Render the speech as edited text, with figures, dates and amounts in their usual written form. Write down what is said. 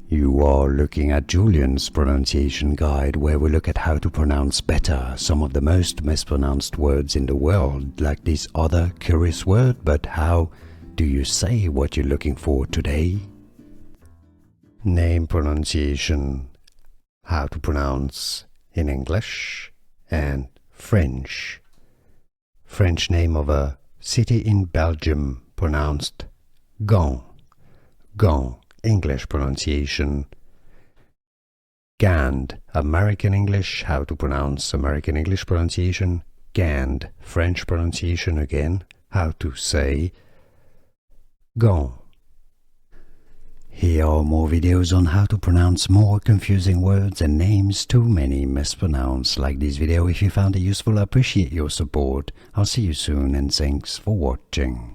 You are looking at Julian's pronunciation guide, where we look at how to pronounce better some of the most mispronounced words in the world, like this other curious word. But how do you say what you're looking for today? Name pronunciation, how to pronounce in English and French. French name of a city in Belgium, pronounced Gand. Gand, English pronunciation. Gand, American English, how to pronounce American English pronunciation. Gand, French pronunciation again, how to say Gand. Here are more videos on how to pronounce more confusing words and names too many mispronounced. Like this video if you found it useful. I appreciate your support. I'll see you soon and thanks for watching.